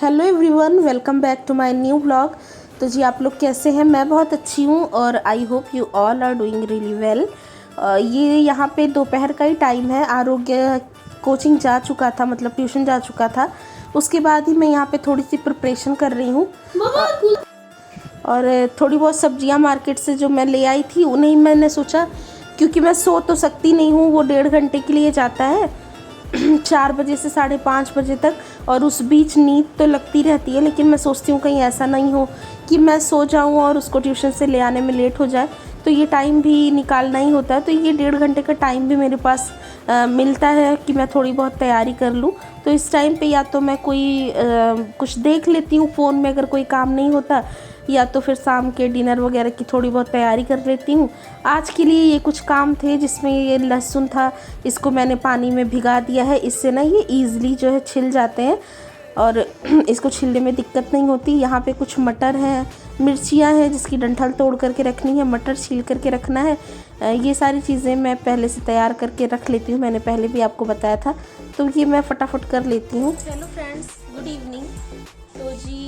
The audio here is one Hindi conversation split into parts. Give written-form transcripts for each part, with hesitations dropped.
Hello everyone, welcome back to my new vlog. तो जी आप लोग कैसे हैं? मैं बहुत अच्छी हूँ और I hope you all are doing really well. ये यहाँ पे दोपहर का ही टाइम है। आरोग्य कोचिंग जा चुका था, मतलब ट्यूशन जा चुका था। उसके बाद ही मैं यहाँ पे थोड़ी सी प्रिपरेशन कर रही हूँ और थोड़ी बहुत सब्जियाँ मार्केट से जो मैं ले आई थी उन्हें मैंने सोचा, क्योंकि मैं सो तो सकती नहीं हूँ। वो 1.5 घंटे के लिए जाता है 4 बजे से 5:30 बजे तक, और उस बीच नींद तो लगती रहती है। लेकिन मैं सोचती हूँ कहीं ऐसा नहीं हो कि मैं सो जाऊँ और उसको ट्यूशन से ले आने में लेट हो जाए, तो ये टाइम भी निकालना ही होता है। तो ये 1.5 घंटे का टाइम भी मेरे पास मिलता है कि मैं थोड़ी बहुत तैयारी कर लूँ। तो इस टाइम पे या तो मैं कोई कुछ देख लेती हूँ फ़ोन में अगर कोई काम नहीं होता, या तो फिर शाम के डिनर वगैरह की थोड़ी बहुत तैयारी कर लेती हूँ। आज के लिए ये कुछ काम थे, जिसमें ये लहसुन था, इसको मैंने पानी में भिगा दिया है। इससे ना ये ईज़िली जो है छिल जाते हैं और इसको छिलने में दिक्कत नहीं होती। यहाँ पे कुछ मटर हैं, मिर्चियाँ हैं जिसकी डंठल तोड़ करके रखनी है, मटर छील करके रखना है। ये सारी चीज़ें मैं पहले से तैयार करके रख लेती हूँ, मैंने पहले भी आपको बताया था। तो ये मैं फटाफट कर लेती हूँ। Hello friends, good evening. तो जी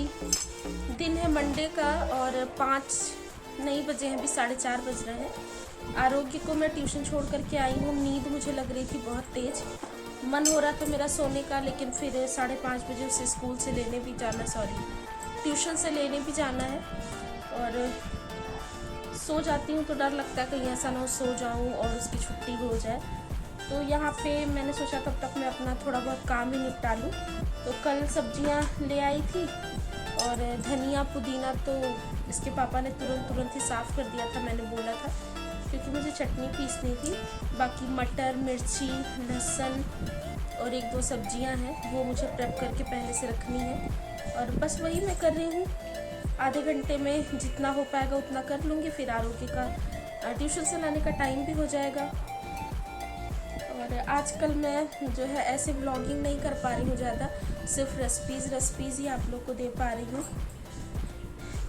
दिन है मंडे का और 5 नहीं बजे हैं, अभी 4:30 बज रहे हैं। आरोग्य को मैं ट्यूशन छोड़ करके आई हूँ। नींद मुझे लग रही थी बहुत तेज़, मन हो रहा था मेरा सोने का, लेकिन फिर 5:30 बजे उसे स्कूल से लेने भी जाना, ट्यूशन से लेने भी जाना है। और सो जाती हूँ तो डर लगता है कहीं ऐसा ना हो सो जाऊँ और उसकी छुट्टी हो जाए। तो यहाँ पे मैंने सोचा तब तक मैं अपना थोड़ा बहुत काम ही निपटा लूँ। तो कल सब्जियाँ ले आई थी और धनिया पुदीना तो इसके पापा ने तुरंत ही साफ़ कर दिया था, मैंने बोला था, क्योंकि मुझे चटनी पीसनी थी। बाकी मटर, मिर्ची, लहसुन और 1-2 सब्जियां हैं, वो मुझे प्रेप करके पहले से रखनी है। और बस वही मैं कर रही हूँ। आधे घंटे में जितना हो पाएगा उतना कर लूँगी, फिर आरोग्य का ट्यूशन से लाने का टाइम भी हो जाएगा। और आजकल मैं जो है ऐसे व्लॉगिंग नहीं कर पा रही हूँ ज़्यादा, सिर्फ रेसिपीज़ ही आप लोग को दे पा रही हूँ,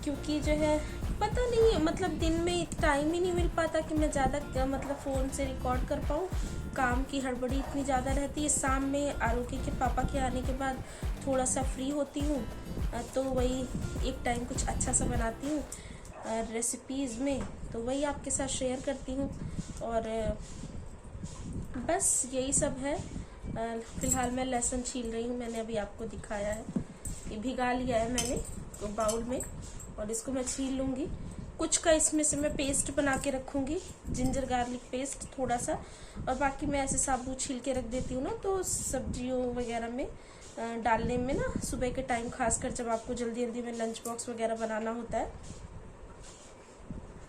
क्योंकि जो है पता नहीं, मतलब दिन में टाइम ही नहीं मिल पाता कि मैं ज़्यादा मतलब फ़ोन से रिकॉर्ड कर पाऊँ। काम की हड़बड़ी इतनी ज़्यादा रहती है। शाम में आरोग्य के पापा के आने के बाद थोड़ा सा फ्री होती हूँ, तो वही एक टाइम कुछ अच्छा सा बनाती हूँ रेसिपीज़ में, तो वही आपके साथ शेयर करती हूँ। और बस यही सब है। फ़िलहाल मैं लहसुन छील रही हूँ, मैंने अभी आपको दिखाया है। ये भिगा लिया है मैंने तो बाउल में, और इसको मैं छील लूँगी। कुछ का इसमें से मैं पेस्ट बना के रखूँगी, जिंजर गार्लिक पेस्ट थोड़ा सा, और बाकी मैं ऐसे साबुत छील के रख देती हूँ ना, तो सब्जियों वगैरह में डालने में ना, सुबह के टाइम खासकर जब आपको जल्दी में लंच बॉक्स वगैरह बनाना होता है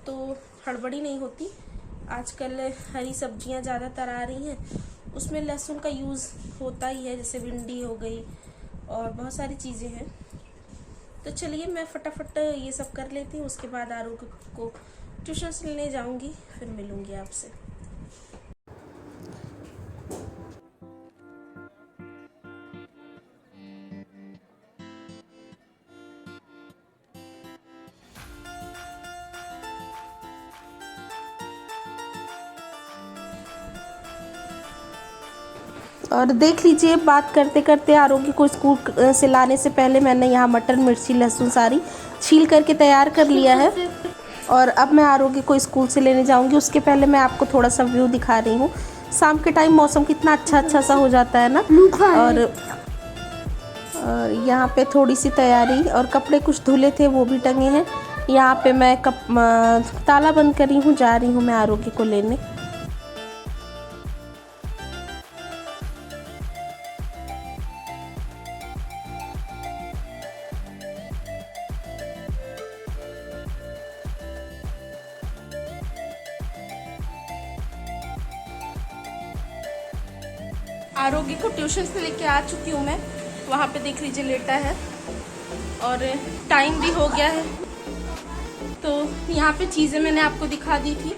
तो हड़बड़ी नहीं होती। आजकल हरी सब्जियां ज़्यादातर आ रही हैं, उसमें लहसुन का यूज़ होता ही है, जैसे भिंडी हो गई और बहुत सारी चीज़ें हैं। तो चलिए मैं फटाफट ये सब कर लेती हूँ, उसके बाद आरोग्य को ट्यूशन से लेने जाऊँगी, फिर मिलूँगी आपसे। और देख लीजिए, बात करते करते आरोग्य को स्कूल से लाने से पहले मैंने यहाँ मटर, मिर्ची, लहसुन सारी छील करके तैयार कर लिया है। और अब मैं आरोग्य को स्कूल से लेने जाऊँगी। उसके पहले मैं आपको थोड़ा सा व्यू दिखा रही हूँ। शाम के टाइम मौसम कितना अच्छा सा हो जाता है ना। और यहाँ पे थोड़ी सी तैयारी, और कपड़े कुछ धुले थे वो भी टंगे हैं। यहाँ पे मैं ताला बंद कर रही हूँ, जा रही हूँ मैं आरोग्य को लेने। आरोग्य को ट्यूशन से लेके आ चुकी हूँ मैं। वहाँ पे देख लीजिए लेटा है और टाइम भी हो गया है। तो यहाँ पे चीज़ें मैंने आपको दिखा दी थी,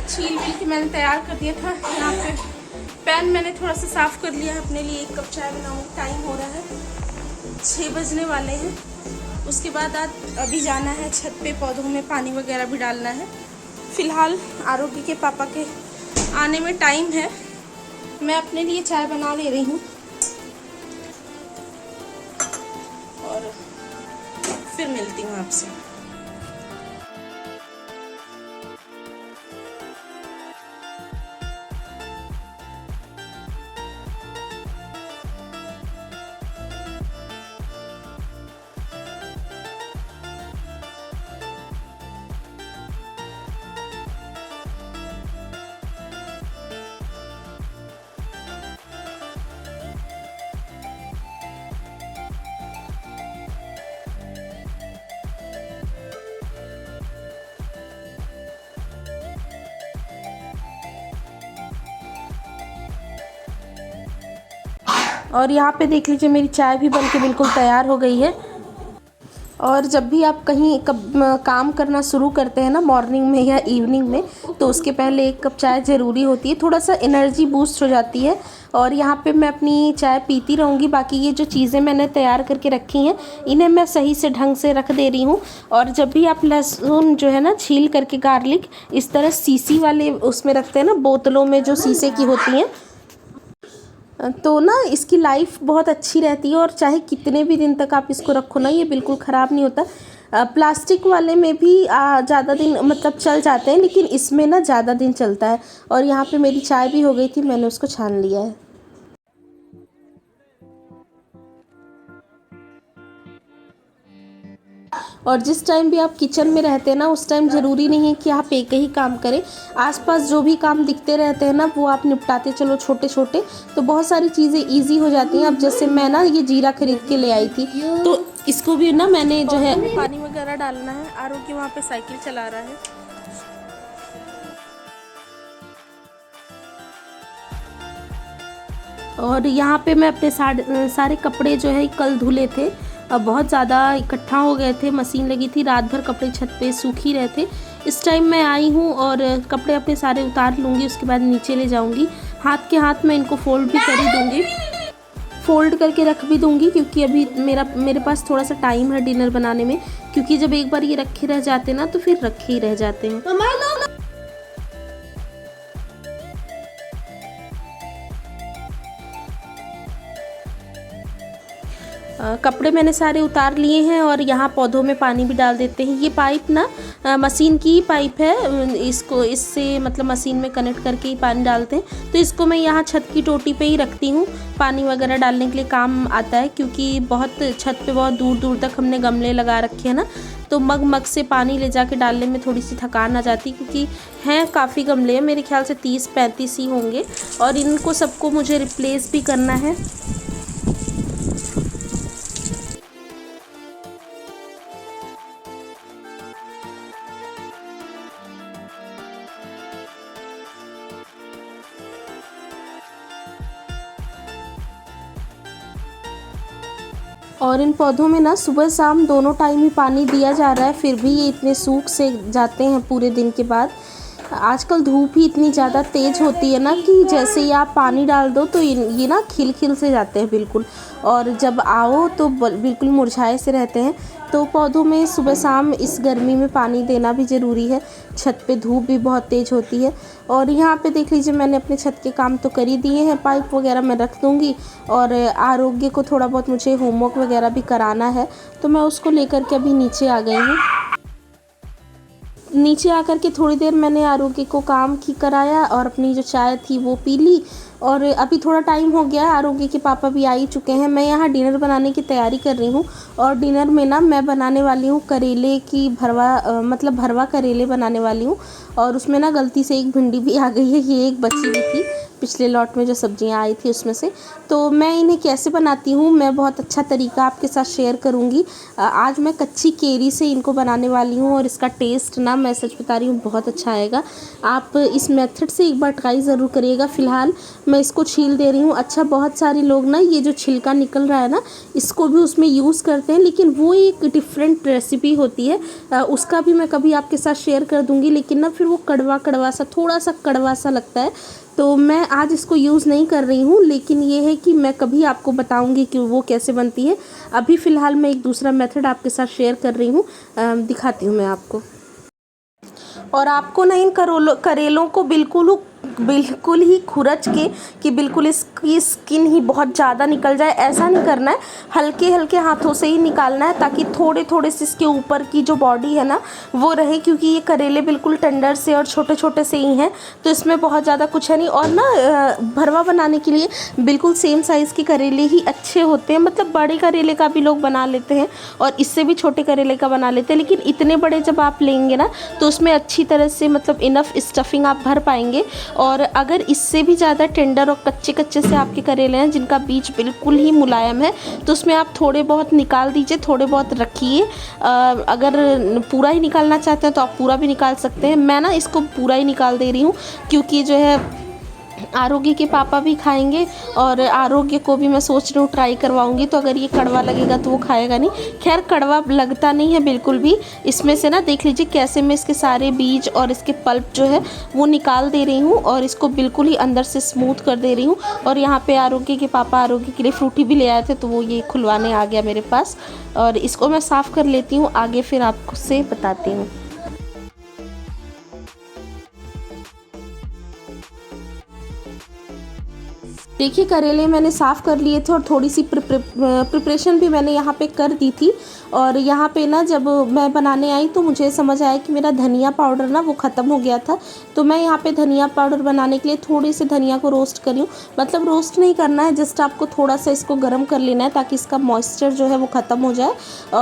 छील के मैंने तैयार कर दिया था। यहाँ पे पैन मैंने थोड़ा सा साफ़ कर लिया है अपने लिए, 1 कप चाय बनाऊँ। टाइम हो रहा है 6 बजने वाले हैं। उसके बाद आज अभी जाना है छत पे, पौधों में पानी वगैरह भी डालना है। फ़िलहाल आरोग्य के पापा के आने में टाइम है, मैं अपने लिए चाय बना ले रही हूँ। और फिर मिलती हूँ आपसे। और यहाँ पे देख लीजिए मेरी चाय भी बनके बिल्कुल तैयार हो गई है। और जब भी आप कहीं काम करना शुरू करते हैं ना, मॉर्निंग में या इवनिंग में, तो उसके पहले एक कप चाय ज़रूरी होती है, थोड़ा सा एनर्जी बूस्ट हो जाती है। और यहाँ पे मैं अपनी चाय पीती रहूँगी। बाकी ये जो चीज़ें मैंने तैयार करके रखी हैं, इन्हें मैं सही से ढंग से रख दे रही हूँ। और जब भी आप लहसुन जो है ना छील करके, गार्लिक इस तरह सीसी वाले उसमें रखते हैं ना, बोतलों में जो शीशे की होती हैं, तो ना इसकी लाइफ बहुत अच्छी रहती है। और चाहे कितने भी दिन तक आप इसको रखो ना, ये बिल्कुल ख़राब नहीं होता। प्लास्टिक वाले में भी ज़्यादा दिन मतलब चल जाते हैं, लेकिन इसमें ना ज़्यादा दिन चलता है। और यहाँ पे मेरी चाय भी हो गई थी, मैंने उसको छान लिया है। और जिस टाइम भी आप किचन में रहते हैं ना, उस टाइम ज़रूरी नहीं है कि आप एक ही काम करें। आसपास जो भी काम दिखते रहते हैं ना, वो आप निपटाते चलो छोटे छोटे, तो बहुत सारी चीज़ें इजी हो जाती हैं। अब जैसे मैं ना ये जीरा खरीद के ले आई थी, तो इसको भी ना मैंने जो है पानी वगैरह डालना है। आरोग्य वहाँ पे साइकिल चला रहा है। और यहाँ पे मैं अपने सारे कपड़े जो है कल धुले थे। अब बहुत ज़्यादा इकट्ठा हो गए थे, मशीन लगी थी, रात भर कपड़े छत पे सूख ही रहे थे। इस टाइम मैं आई हूँ और कपड़े अपने सारे उतार लूँगी, उसके बाद नीचे ले जाऊँगी। हाथ के हाथ मैं इनको फ़ोल्ड भी कर ही दूँगी, फ़ोल्ड करके रख भी दूँगी, क्योंकि अभी मेरे पास थोड़ा सा टाइम है डिनर बनाने में। क्योंकि जब एक बार ये रखे रह जाते ना, तो फिर रखे ही रह जाते हैं। कपड़े मैंने सारे उतार लिए हैं और यहाँ पौधों में पानी भी डाल देते हैं। ये पाइप ना मशीन की ही पाइप है, इससे मतलब मशीन में कनेक्ट करके ही पानी डालते हैं। तो इसको मैं यहाँ छत की टोटी पे ही रखती हूँ, पानी वगैरह डालने के लिए काम आता है। क्योंकि बहुत छत पे बहुत दूर दूर तक हमने गमले लगा रखे हैं ना, तो मग से पानी ले जाके डालने में थोड़ी सी थकान आ जाती, क्योंकि हैं काफ़ी गमले हैं, मेरे ख्याल से 30-35 ही होंगे। और इनको सबको मुझे रिप्लेस भी करना है। और इन पौधों में ना सुबह शाम दोनों टाइम ही पानी दिया जा रहा है, फिर भी ये इतने सूख से जाते हैं पूरे दिन के बाद। आजकल धूप ही इतनी ज़्यादा तेज़ होती है ना, कि जैसे ही आप पानी डाल दो तो ये ना खिल से जाते हैं बिल्कुल। और जब आओ तो बिल्कुल मुरझाए से रहते हैं। तो पौधों में सुबह शाम इस गर्मी में पानी देना भी ज़रूरी है। छत पे धूप भी बहुत तेज़ होती है। और यहाँ पे देख लीजिए मैंने अपने छत के काम तो कर ही दिए हैं, पाइप वगैरह मैं रख दूँगी। और आरोग्य को थोड़ा बहुत मुझे होमवर्क वगैरह भी कराना है, तो मैं उसको लेकर के अभी नीचे आ गई हूँ। नीचे आकर के थोड़ी देर मैंने आरोग्य को काम की कराया और अपनी जो चाय थी वो पी ली। और अभी थोड़ा टाइम हो गया, आरोग्य के पापा भी आ ही चुके हैं। मैं यहाँ डिनर बनाने की तैयारी कर रही हूँ। और डिनर में ना मैं बनाने वाली हूँ करेले की भरवा, मतलब भरवा करेले बनाने वाली हूँ। और उसमें ना गलती से एक भिंडी भी आ गई है, ये एक बची हुई थी पिछले लॉट में जो सब्जियां आई थी उसमें से। तो मैं इन्हें कैसे बनाती हूँ, मैं बहुत अच्छा तरीका आपके साथ शेयर करूँगी। आज मैं कच्ची केरी से इनको बनाने वाली हूँ, और इसका टेस्ट ना मैं सच बता रही हूँ बहुत अच्छा आएगा। आप इस मेथड से एक बार ट्राई ज़रूर करिएगा। फ़िलहाल मैं इसको छील दे रही हूँ। अच्छा, बहुत सारे लोग ना ये जो छिलका निकल रहा है ना, इसको भी उसमें यूज़ करते हैं, लेकिन वो एक डिफरेंट रेसिपी होती है। उसका भी मैं कभी आपके साथ शेयर कर दूँगी, लेकिन ना फिर वो कड़वा सा, थोड़ा सा कड़वा सा लगता है। तो मैं आज इसको यूज़ नहीं कर रही हूँ, लेकिन ये है कि मैं कभी आपको बताऊँगी कि वो कैसे बनती है। अभी फ़िलहाल मैं एक दूसरा मेथड आपके साथ शेयर कर रही हूँ, दिखाती हूँ मैं आपको। और आपको ना इन करेलों को बिल्कुल बिल्कुल ही खुरच के कि बिल्कुल इसकी स्किन ही बहुत ज़्यादा निकल जाए, ऐसा नहीं करना है। हल्के हल्के हाथों से ही निकालना है ताकि थोड़े थोड़े से इसके ऊपर की जो बॉडी है ना वो रहे, क्योंकि ये करेले बिल्कुल टेंडर से और छोटे छोटे से ही हैं, तो इसमें बहुत ज़्यादा कुछ है नहीं। और ना भरवा बनाने के लिए बिल्कुल सेम साइज़ के करेले ही अच्छे होते हैं। मतलब बड़े करेले का भी लोग बना लेते हैं और इससे भी छोटे करेले का बना लेते हैं, लेकिन इतने बड़े जब आप लेंगे ना तो उसमें अच्छी तरह से मतलब इनफ स्टफिंग आप भर पाएंगे। और अगर इससे भी ज़्यादा टेंडर और कच्चे कच्चे से आपके करेले हैं जिनका बीज बिल्कुल ही मुलायम है, तो उसमें आप थोड़े बहुत निकाल दीजिए, थोड़े बहुत रखिए। अगर पूरा ही निकालना चाहते हैं तो आप पूरा भी निकाल सकते हैं। मैं ना इसको पूरा ही निकाल दे रही हूँ क्योंकि जो है आरोग्य के पापा भी खाएंगे और आरोग्य को भी मैं सोच रही हूँ ट्राई करवाऊंगी। तो अगर ये कड़वा लगेगा तो वो खाएगा नहीं। खैर कड़वा लगता नहीं है बिल्कुल भी। इसमें से ना देख लीजिए कैसे मैं इसके सारे बीज और इसके पल्प जो है वो निकाल दे रही हूँ और इसको बिल्कुल ही अंदर से स्मूथ कर दे रही हूँ। और यहाँ पे आरोग्य के पापा आरोग्य के लिए फ्रूटी भी ले आए थे, तो वो ये खुलवाने आ गया मेरे पास और इसको मैं साफ़ कर लेती हूँ, आगे फिर आपसे बताती हूँ। देखिए करेले मैंने साफ़ कर लिए थे और थोड़ी सी प्रिपरेशन भी मैंने यहाँ पे कर दी थी। और यहाँ पे ना जब मैं बनाने आई तो मुझे समझ आया कि मेरा धनिया पाउडर ना वो ख़त्म हो गया था। तो मैं यहाँ पे धनिया पाउडर बनाने के लिए थोड़ी सी धनिया को रोस्ट करी हूँ। मतलब रोस्ट नहीं करना है, जस्ट आपको थोड़ा सा इसको गर्म कर लेना है ताकि इसका मॉइस्चर जो है वो ख़त्म हो जाए,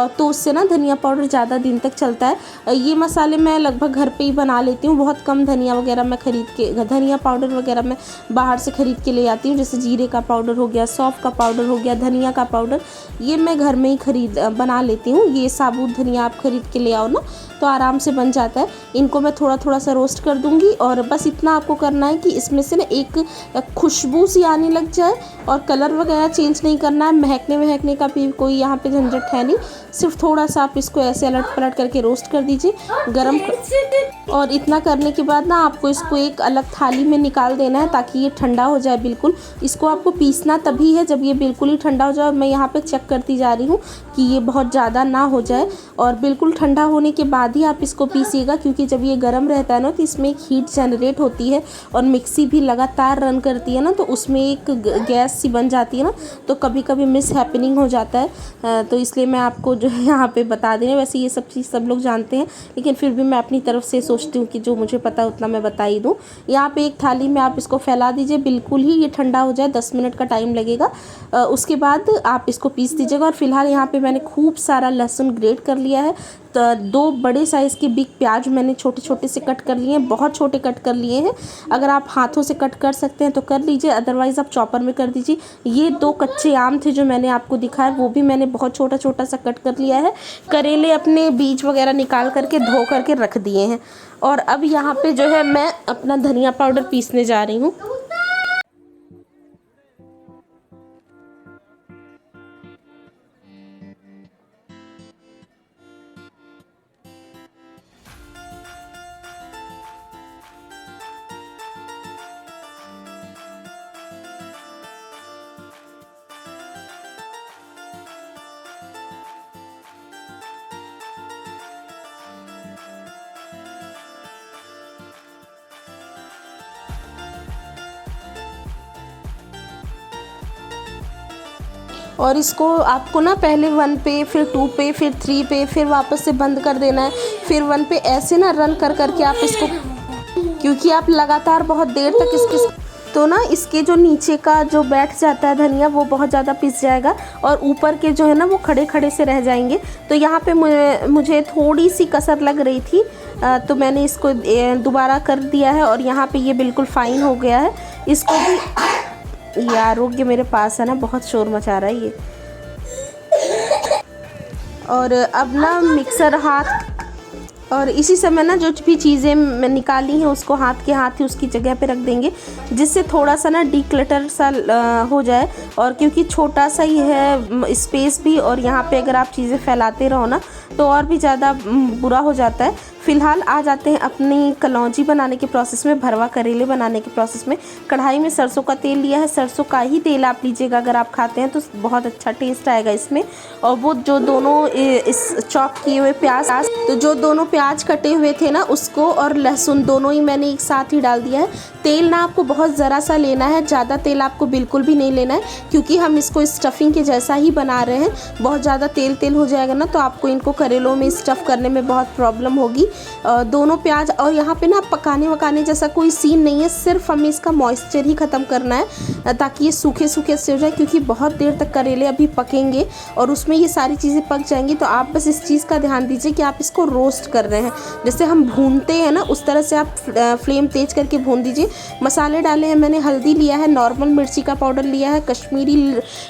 तो उससे ना धनिया पाउडर ज़्यादा दिन तक चलता है। ये मसाले मैं लगभग घर पर ही बना लेती हूँ। बहुत कम धनिया वगैरह मैं धनिया पाउडर वगैरह मैं बाहर से ख़रीद के ले आती हूँ। जैसे जीरे का पाउडर हो गया, सौंफ का पाउडर हो गया, धनिया का पाउडर, ये मैं घर में ही बना लेती हूँ। ये साबुत धनिया आप खरीद के ले आओ ना तो आराम से बन जाता है। इनको मैं थोड़ा थोड़ा सा रोस्ट कर दूंगी और बस इतना आपको करना है कि इसमें से ना एक खुशबू सी आने लग जाए और कलर वगैरह चेंज नहीं करना है। महकने का भी कोई यहाँ पे झंझट है नहीं, सिर्फ थोड़ा सा आप इसको ऐसे अलट पलट करके रोस्ट कर दीजिए और इतना करने के बाद ना आपको इसको एक अलग थाली में निकाल देना है ताकि ये ठंडा हो जाए बिल्कुल। इसको आपको पीसना तभी है जब ये बिल्कुल ही ठंडा हो जाए। मैं यहाँ पे चेक करती जा रही हूँ कि ये बहुत ज़्यादा ना हो जाए और बिल्कुल ठंडा होने के बाद ही आप इसको पीसिएगा, क्योंकि जब ये गर्म रहता है ना तो इसमें एक हीट जनरेट होती है और मिक्सी भी लगातार रन करती है ना, तो उसमें एक गैस सी बन जाती है ना, तो कभी कभी मिस हैपनिंग हो जाता है। तो इसलिए मैं आपको जो है यहाँ पे बता दें। वैसे ये सब चीज़ सब लोग जानते हैं, लेकिन फिर भी मैं अपनी तरफ से सोचती हूँ कि जो मुझे पता है उतना मैं बता ही दूँ। यहाँ पे एक थाली में आप इसको फैला दीजिए, बिल्कुल ही ये ठंडा हो जाए, 10 मिनट का टाइम लगेगा। उसके बाद आप इसको पीस दीजिएगा। और फिलहाल यहाँ पे मैंने खूब सारा लहसुन ग्रेट कर लिया है। तो 2 बड़े साइज़ के बिग प्याज मैंने छोटे छोटे से कट कर लिए हैं, बहुत छोटे कट कर लिए हैं। अगर आप हाथों से कट कर सकते हैं तो कर लीजिए, अदरवाइज़ आप चॉपर में कर दीजिए। ये 2 कच्चे आम थे जो मैंने आपको दिखाया, वो भी मैंने बहुत छोटा छोटा सा कट कर लिया है। करेले अपने बीज वगैरह निकाल करके धो करके रख दिए हैं। और अब यहाँ पे जो है मैं अपना धनिया पाउडर पीसने जा रही हूँ। और इसको आपको ना पहले 1 पे, फिर 2 पे, फिर 3 पे, फिर वापस से बंद कर देना है, फिर 1 पे, ऐसे ना रन कर करके आप इसको, क्योंकि आप लगातार बहुत देर तक इसके तो ना इसके जो नीचे का जो बैठ जाता है धनिया वो बहुत ज़्यादा पिस जाएगा और ऊपर के जो है ना वो खड़े खड़े से रह जाएंगे। तो यहाँ पे मुझे थोड़ी सी कसर लग रही थी, तो मैंने इसको दोबारा कर दिया है और यहाँ पे ये बिल्कुल फाइन हो गया है। इसको भी, ये आरोग्य मेरे पास है ना, बहुत शोर मचा रहा है ये। और अब ना मिक्सर हाथ, और इसी समय ना जो भी चीज़ें मैं निकाली हैं उसको हाथ के हाथ ही उसकी जगह पे रख देंगे, जिससे थोड़ा सा ना डिक्लटर सा हो जाए। और क्योंकि छोटा सा ही है स्पेस भी, और यहाँ पे अगर आप चीज़ें फैलाते रहो ना तो और भी ज़्यादा बुरा हो जाता है। फ़िलहाल आ जाते हैं अपनी कलौंजी बनाने के प्रोसेस में, भरवा करेले बनाने के प्रोसेस में। कढ़ाई में सरसों का तेल लिया है, सरसों का ही तेल आप लीजिएगा अगर आप खाते हैं तो बहुत अच्छा टेस्ट आएगा इसमें। और वो जो दोनों इस चॉप किए हुए प्याज, तो जो दोनों प्याज कटे हुए थे ना उसको और लहसुन दोनों ही मैंने एक साथ ही डाल दिया है। तेल ना आपको बहुत ज़रा सा लेना है, ज़्यादा तेल आपको बिल्कुल भी नहीं लेना है, क्योंकि हम इसको स्टफिंग के जैसा ही बना रहे हैं। बहुत ज़्यादा तेल तेल हो जाएगा ना तो आपको इनको करेलों में स्टफ़ करने में बहुत प्रॉब्लम होगी। दोनों प्याज, और यहाँ पे ना पकाने वकाने जैसा कोई सीन नहीं है, सिर्फ हमें इसका मॉइस्चर ही ख़त्म करना है ताकि ये सूखे सूखे से हो जाए, क्योंकि बहुत देर तक करेले अभी पकेंगे और उसमें ये सारी चीज़ें पक जाएंगी। तो आप बस इस चीज़ का ध्यान दीजिए कि आप इसको रोस्ट कर रहे हैं, जैसे हम भूनते हैं ना उस तरह से आप फ्लेम तेज करके भून दीजिए। मसाले डाले हैं मैंने, हल्दी लिया है, नॉर्मल मिर्ची का पाउडर लिया है, कश्मीरी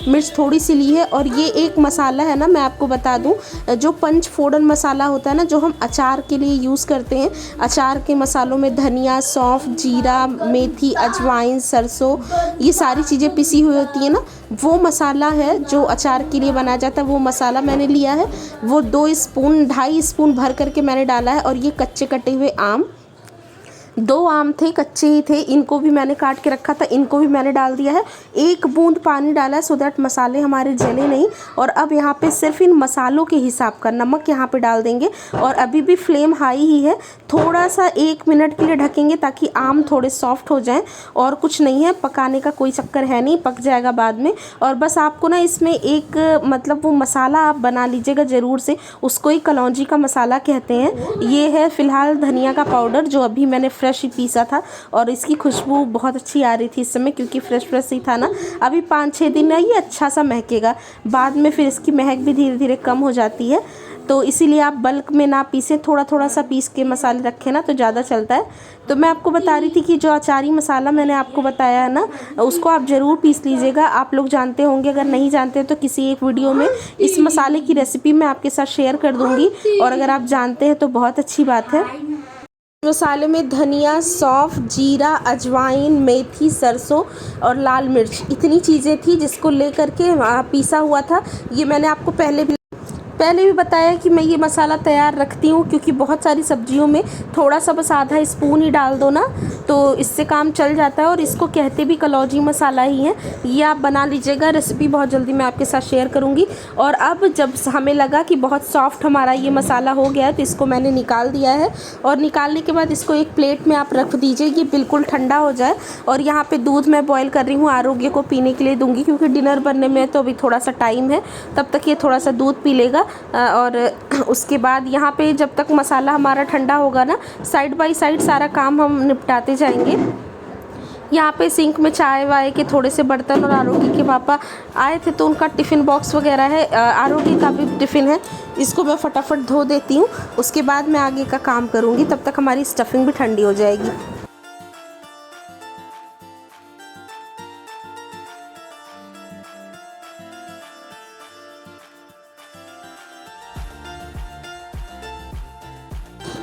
मिर्च थोड़ी सी ली है, और ये एक मसाला है ना, मैं आपको बता दूं, जो पंच फोड़न मसाला होता है ना, जो हम अचार के लिए यूज़ करते हैं। अचार के मसालों में धनिया, सौंफ, जीरा, मेथी, अजवाइन, सरसों, ये सारी चीज़ें पिसी हुई होती है ना, वो मसाला है जो अचार के लिए बनाया जाता है। वो मसाला मैंने लिया है, वो 2.5 स्पून भर करके मैंने डाला है। और ये कच्चे कटे हुए आम, 2 आम थे, कच्चे ही थे, इनको भी मैंने काट के रखा था, इनको भी मैंने डाल दिया है। 1 बूंद पानी डाला है सो दैट मसाले हमारे जले नहीं। और अब यहाँ पे सिर्फ इन मसालों के हिसाब का नमक यहाँ पे डाल देंगे, और अभी भी फ्लेम हाई ही है। थोड़ा सा 1 मिनट के लिए ढकेंगे ताकि आम थोड़े सॉफ्ट हो जाएं, और कुछ नहीं है, पकाने का कोई चक्कर है नहीं, पक जाएगा बाद में। और बस आपको ना इसमें एक मतलब वो मसाला आप बना लीजिएगा ज़रूर से, उसको ही कलौंजी का मसाला कहते हैं। ये है फ़िलहाल धनिया का पाउडर जो अभी मैंने फ्रेश ही पीसा था, और इसकी खुशबू बहुत अच्छी आ रही थी इस समय, क्योंकि फ्रेश फ्रेश ही था ना। अभी 5-6 दिन ये अच्छा सा महकेगा, बाद में फिर इसकी महक भी धीरे धीरे कम हो जाती है। तो इसीलिए आप बल्क में ना पीसें, थोड़ा थोड़ा सा पीस के मसाले रखें ना तो ज़्यादा चलता है। तो मैं आपको बता रही थी कि जो अचारी मसाला मैंने आपको बताया है ना, उसको आप ज़रूर पीस लीजिएगा। आप लोग जानते होंगे, अगर नहीं जानते तो किसी एक वीडियो में इस मसाले की रेसिपी मैं आपके साथ शेयर कर दूँगी, और अगर आप जानते हैं तो बहुत अच्छी बात है। मसाले में धनिया, सौंफ, जीरा, अजवाइन, मेथी, सरसों और लाल मिर्च, इतनी चीज़ें थी जिसको लेकर के पीसा हुआ था। ये मैंने आपको पहले भी बताया कि मैं ये मसाला तैयार रखती हूँ, क्योंकि बहुत सारी सब्जियों में थोड़ा सा बस आधा स्पून ही डाल दो ना तो इससे काम चल जाता है। और इसको कहते भी कलौंजी मसाला ही है। ये आप बना लीजिएगा, रेसिपी बहुत जल्दी मैं आपके साथ शेयर करूँगी। और अब जब हमें लगा कि बहुत सॉफ्ट हमारा ये मसाला हो गया है तो इसको मैंने निकाल दिया है, और निकालने के बाद इसको एक प्लेट में आप रख दीजिए, ये बिल्कुल ठंडा हो जाए। और यहाँ पे दूध मैं बॉईल कर रही हूँ, आरोग्य को पीने के लिए दूंगी, क्योंकि डिनर बनने में तो अभी थोड़ा सा टाइम है, तब तक ये थोड़ा सा दूध पी लेगा। और उसके बाद यहाँ पे जब तक मसाला हमारा ठंडा होगा ना, साइड बाय साइड सारा काम हम निपटाते जाएंगे। यहाँ पे सिंक में चाय वाय के थोड़े से बर्तन, और आरोग्य के पापा आए थे तो उनका टिफ़िन बॉक्स वगैरह है, आरोग्य का भी टिफ़िन है, इसको मैं फटाफट धो देती हूँ। उसके बाद मैं आगे का काम करूँगी, तब तक हमारी स्टफिंग भी ठंडी हो जाएगी।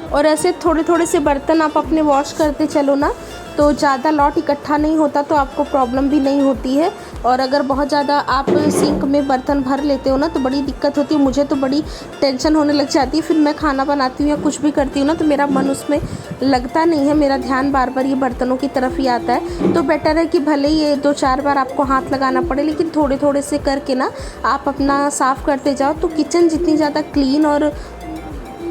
और ऐसे थोड़े थोड़े से बर्तन आप अपने वॉश करते चलो ना, तो ज़्यादा लॉट इकट्ठा नहीं होता, तो आपको प्रॉब्लम भी नहीं होती है। और अगर बहुत ज़्यादा आप सिंक में बर्तन भर लेते हो ना तो बड़ी दिक्कत होती है। मुझे तो बड़ी टेंशन होने लग जाती है, फिर मैं खाना बनाती हूँ या कुछ भी करती हूँ ना तो मेरा मन उसमें लगता नहीं है, मेरा ध्यान बार बार ये बर्तनों की तरफ ही आता है। तो बेटर है कि भले ही 2-4 बार आपको हाथ लगाना पड़े, लेकिन थोड़े थोड़े से करके ना आप अपना साफ़ करते जाओ, तो किचन जितनी ज़्यादा क्लीन और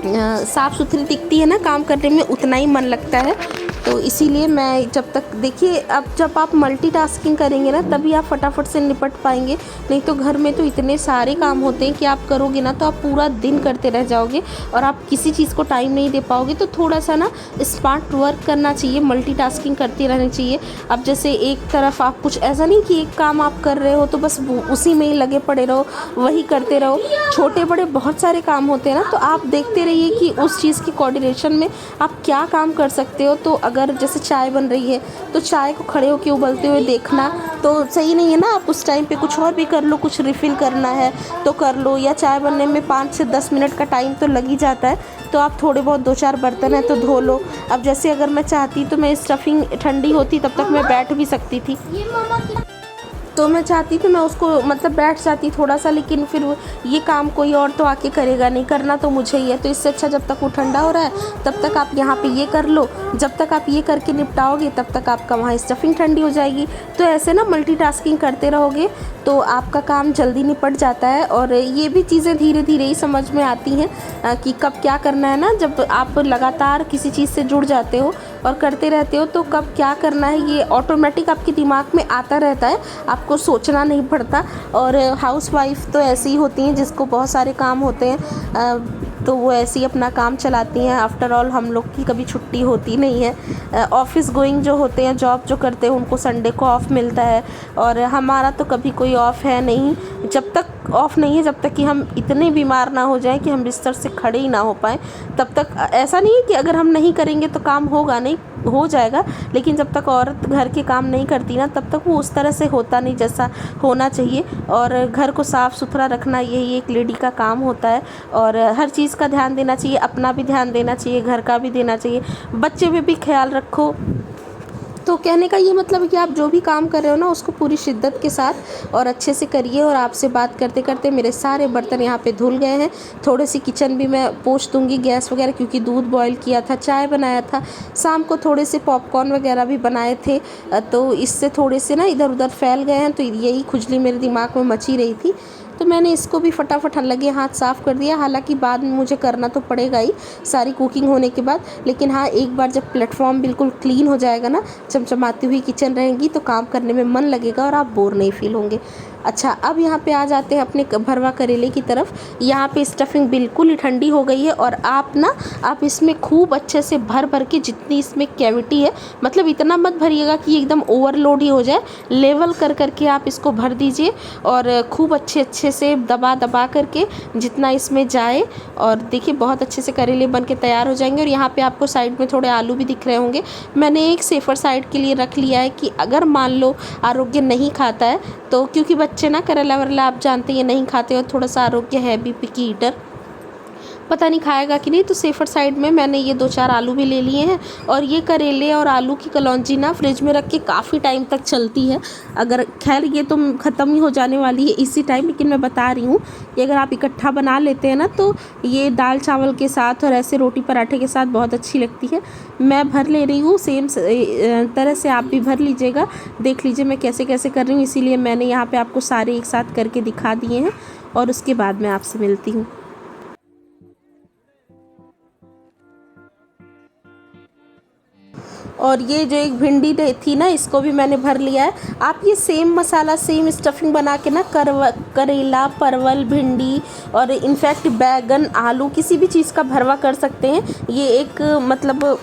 साफ़ सुथरी दिखती है ना, काम करने में उतना ही मन लगता है। तो इसीलिए मैं जब तक, देखिए अब जब आप मल्टीटास्किंग करेंगे ना तभी आप फटाफट से निपट पाएंगे, नहीं तो घर में तो इतने सारे काम होते हैं कि आप करोगे ना तो आप पूरा दिन करते रह जाओगे और आप किसी चीज़ को टाइम नहीं दे पाओगे। तो थोड़ा सा ना स्मार्ट वर्क करना चाहिए, मल्टीटास्किंग करती रहनी चाहिए। अब जैसे एक तरफ आप कुछ, ऐसा नहीं कि एक काम आप कर रहे हो तो बस उसी में ही लगे पड़े रहो, वही करते रहो। छोटे बड़े बहुत सारे काम होते हैं ना, तो आप देखते रहिए कि उस चीज़ की कोऑर्डिनेशन में आप क्या काम कर सकते हो। तो अगर जैसे चाय बन रही है तो चाय को खड़े होकर उबलते हुए देखना तो सही नहीं है ना, आप उस टाइम पे कुछ और भी कर लो, कुछ रिफ़िल करना है तो कर लो, या चाय बनने में 5 से 10 मिनट का टाइम तो लग ही जाता है। तो आप थोड़े बहुत 2-4 बर्तन है तो धो लो। अब जैसे अगर मैं चाहती तो मैं स्टफिंग ठंडी होती तब तक मैं बैठ भी सकती थी। तो मैं चाहती थी मैं उसको मतलब बैठ जाती थोड़ा सा, लेकिन फिर ये काम कोई और तो आके करेगा नहीं, करना तो मुझे ही है। तो इससे अच्छा जब तक वो ठंडा हो रहा है तब तक आप यहाँ पे ये कर लो, जब तक आप ये करके निपटाओगे तब तक आपका वहाँ स्टफिंग ठंडी हो जाएगी। तो ऐसे ना मल्टीटास्किंग करते रहोगे तो आपका काम जल्दी निपट जाता है। और ये भी चीज़ें धीरे धीरे ही समझ में आती हैं कि कब क्या करना है ना। जब आप लगातार किसी चीज़ से जुड़ जाते हो और करते रहते हो तो कब क्या करना है ये ऑटोमेटिक आपके दिमाग में आता रहता है, आपको सोचना नहीं पड़ता। और हाउसवाइफ तो ऐसी ही होती हैं जिसको बहुत सारे काम होते हैं, तो वो ऐसे ही अपना काम चलाती हैं। आफ्टर ऑल हम लोग की कभी छुट्टी होती नहीं है। ऑफिस गोइंग जो होते हैं, जॉब जो करते हैं, उनको संडे को ऑफ़ मिलता है और हमारा तो कभी कोई ऑफ़ है नहीं। जब तक ऑफ़ नहीं है, जब तक कि हम इतने बीमार ना हो जाएं कि हम बिस्तर से खड़े ही ना हो पाएँ, तब तक ऐसा नहीं है कि अगर हम नहीं करेंगे तो काम होगा नहीं, हो जाएगा। लेकिन जब तक औरत घर के काम नहीं करती ना, तब तक वो उस तरह से होता नहीं जैसा होना चाहिए। और घर को साफ़ सुथरा रखना यही एक लेडी का काम होता है। और हर चीज़ का ध्यान देना चाहिए, अपना भी ध्यान देना चाहिए, घर का भी देना चाहिए, बच्चे पे भी ख्याल रखो। तो कहने का ये मतलब है कि आप जो भी काम कर रहे हो ना, उसको पूरी शिद्दत के साथ और अच्छे से करिए। और आपसे बात करते करते मेरे सारे बर्तन यहाँ पे धुल गए हैं। थोड़ी सी किचन भी मैं पोंछ दूँगी, गैस वगैरह, क्योंकि दूध बॉईल किया था, चाय बनाया था, शाम को थोड़े से पॉपकॉर्न वगैरह भी बनाए थे, तो इससे थोड़े से ना इधर उधर फैल गए हैं। तो यही खुजली मेरे दिमाग में मची रही थी, तो मैंने इसको भी फटाफट लगे हाथ साफ़ कर दिया। हालांकि बाद में मुझे करना तो पड़ेगा ही सारी कुकिंग होने के बाद, लेकिन हाँ, एक बार जब प्लेटफॉर्म बिल्कुल क्लीन हो जाएगा ना, चमचमाती हुई किचन रहेगी, तो काम करने में मन लगेगा और आप बोर नहीं फील होंगे। अच्छा, अब यहाँ पे आ जाते हैं अपने भरवा करेले की तरफ। यहाँ पे स्टफिंग बिल्कुल ही ठंडी हो गई है और आप इसमें खूब अच्छे से भर भर के, जितनी इसमें कैविटी है, मतलब इतना मत भरिएगा कि एकदम ओवरलोड ही हो जाए, लेवल कर करके आप इसको भर दीजिए और खूब अच्छे से दबा दबा करके जितना इसमें जाए। और देखिए बहुत अच्छे से करेले बन के तैयार हो जाएंगे। और यहाँ पे आपको साइड में थोड़े आलू भी दिख रहे होंगे, मैंने एक सेफ़र साइड के लिए रख लिया है कि अगर मान लो आरोग्य नहीं खाता है तो, क्योंकि बच्चे ना करेला वरेला आप जानते हैं नहीं खाते, और थोड़ा सा आरोग्य है भी पिकी ईटर, पता नहीं खाएगा कि नहीं, तो सेफ़र साइड में मैंने ये 2-4 आलू भी ले लिए हैं। और ये करेले और आलू की कलौंजी ना फ्रिज में रख के काफ़ी टाइम तक चलती है। अगर खैर ये तो ख़त्म ही हो जाने वाली है इसी टाइम, लेकिन मैं बता रही हूँ कि अगर आप इकट्ठा बना लेते हैं ना, तो ये दाल चावल के साथ और ऐसे रोटी पराठे के साथ बहुत अच्छी लगती है। मैं भर ले रही हूँ, सेम तरह से आप भी भर लीजिएगा। देख लीजिए मैं कैसे कैसे कर रही हूँ, इसीलिए मैंने यहाँ पर आपको सारे एक साथ करके दिखा दिए हैं। और उसके बाद मैं आपसे मिलती हूँ। और ये जो एक भिंडी थी ना, इसको भी मैंने भर लिया है। आप ये सेम मसाला, सेम स्टफिंग बना के ना करेला, परवल, भिंडी और इनफैक्ट बैगन, आलू, किसी भी चीज़ का भरवा कर सकते हैं। ये एक मतलब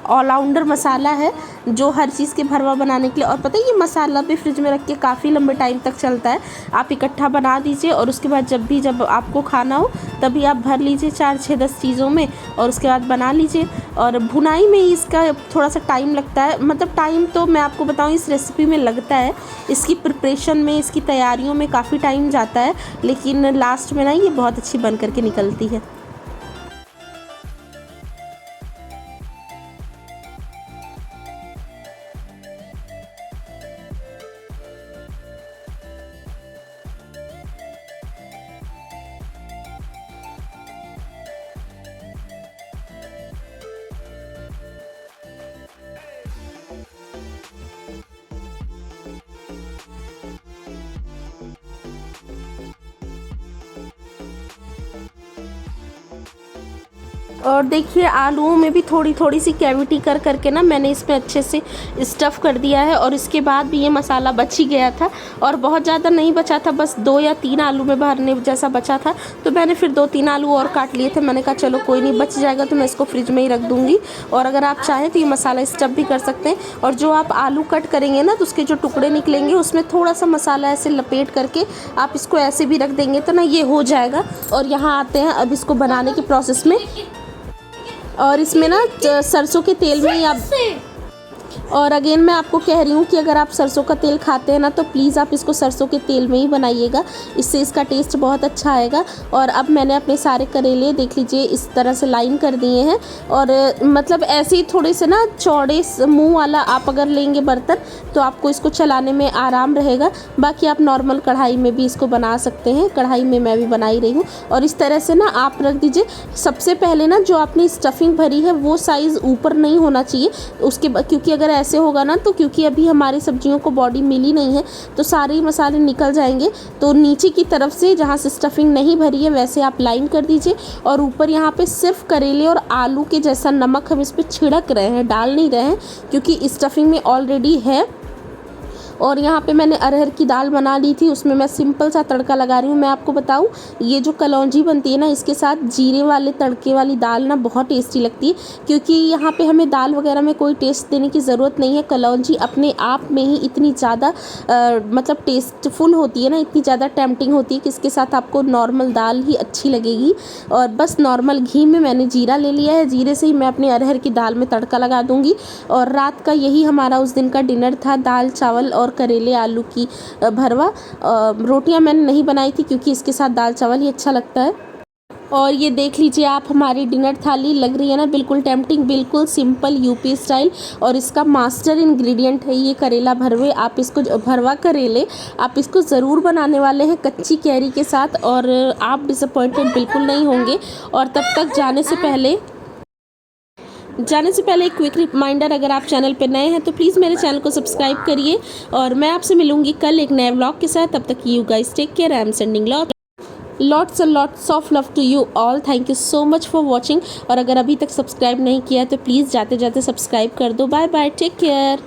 ऑलराउंडर मसाला है जो हर चीज़ के भरवा बनाने के लिए। और पता है, ये मसाला भी फ्रिज में रख के काफ़ी लंबे टाइम तक चलता है। आप इकट्ठा बना दीजिए और उसके बाद जब आपको खाना हो तभी आप भर लीजिए 4-6-10 चीज़ों में, और उसके बाद बना लीजिए। और भुनाई में इसका थोड़ा सा टाइम लगता है, मतलब टाइम तो मैं आपको बताऊँ इस रेसिपी में लगता है, इसकी प्रिपरेशन में, इसकी तैयारियों में काफ़ी टाइम जाता है, लेकिन लास्ट में ना ये बहुत अच्छी बन करके निकलती है। और देखिए आलूओं में भी थोड़ी थोड़ी सी कैविटी कर करके ना मैंने इसमें अच्छे से स्टफ़ कर दिया है। और इसके बाद भी ये मसाला बच ही गया था और बहुत ज़्यादा नहीं बचा था, बस 2 या 3 आलू में भरने जैसा बचा था, तो मैंने फिर 2-3 आलू और काट लिए थे। मैंने कहा चलो कोई नहीं, बच जाएगा तो मैं इसको फ्रिज में ही रख दूँगी। और अगर आप चाहें तो ये मसाला स्टफ़ भी कर सकते हैं। और जो आप आलू कट करेंगे ना, तो उसके जो टुकड़े निकलेंगे उसमें थोड़ा सा मसाला ऐसे लपेट करके आप इसको ऐसे भी रख देंगे तो ना ये हो जाएगा। और यहाँ आते हैं अब इसको बनाने के प्रोसेस में। और इसमें ना सरसों के तेल में ही आप और अगेन मैं आपको कह रही हूँ कि अगर आप सरसों का तेल खाते हैं ना तो प्लीज़ आप इसको सरसों के तेल में ही बनाइएगा, इससे इसका टेस्ट बहुत अच्छा आएगा। और अब मैंने अपने सारे करेले देख लीजिए इस तरह से लाइन कर दिए हैं। और मतलब ऐसे ही थोड़े से ना चौड़े मुँह वाला आप अगर लेंगे बर्तन तो आपको इसको चलाने में आराम रहेगा। बाकी आप नॉर्मल कढ़ाई में भी इसको बना सकते हैं, कढ़ाई में मैं भी बना ही रही हूँ। और इस तरह से ना आप रख दीजिए। सबसे पहले ना जो आपने स्टफिंग भरी है वो साइज़ ऊपर नहीं होना चाहिए उसके, क्योंकि अगर ऐसे होगा ना तो क्योंकि अभी हमारी सब्जियों को बॉडी मिली नहीं है तो सारे ही मसाले निकल जाएंगे। तो नीचे की तरफ से जहाँ से स्टफिंग नहीं भरी है वैसे आप लाइन कर दीजिए। और ऊपर यहाँ पे सिर्फ करेले और आलू के जैसा नमक हम इस पर छिड़क रहे हैं, डाल नहीं रहे हैं, क्योंकि स्टफिंग में ऑलरेडी है। और यहाँ पे मैंने अरहर की दाल बना ली थी, उसमें मैं सिंपल सा तड़का लगा रही हूँ। मैं आपको बताऊँ ये जो कलौंजी बनती है ना इसके साथ जीरे वाले तड़के वाली दाल ना बहुत टेस्टी लगती है, क्योंकि यहाँ पे हमें दाल वगैरह में कोई टेस्ट देने की ज़रूरत नहीं है। कलौंजी अपने आप में ही इतनी ज़्यादा मतलब टेस्टफुल होती है ना, इतनी ज़्यादा टेम्पटिंग होती है कि इसके साथ आपको नॉर्मल दाल ही अच्छी लगेगी। और बस नॉर्मल घी में मैंने जीरा ले लिया है, जीरे से ही मैं अपने अरहर की दाल में तड़का लगा दूँगी। और रात का यही हमारा उस दिन का डिनर था, दाल चावल और करेले आलू की भरवा। रोटियां मैंने नहीं बनाई थी क्योंकि इसके साथ दाल चावल ही अच्छा लगता है। और ये देख लीजिए आप हमारी डिनर थाली लग रही है ना, बिल्कुल टेम्पटिंग, बिल्कुल सिंपल यूपी स्टाइल। और इसका मास्टर इंग्रेडिएंट है ये करेला भरवे। आप इसको भरवा करेले आप इसको ज़रूर बनाने वाले हैं कच्ची कैरी के साथ, और आप डिसअपॉइंटेड बिल्कुल नहीं होंगे। और तब तक जाने से पहले एक क्विक रिमाइंडर, अगर आप चैनल पर नए हैं तो प्लीज़ मेरे चैनल को सब्सक्राइब करिए। और मैं आपसे मिलूंगी कल एक नए व्लॉग के साथ। तब तक you guys take care, I am sending lots and lots of love to you all. Thank you so much for watching. और अगर अभी तक सब्सक्राइब नहीं किया है तो प्लीज़ जाते जाते सब्सक्राइब कर दो। Bye bye, take care.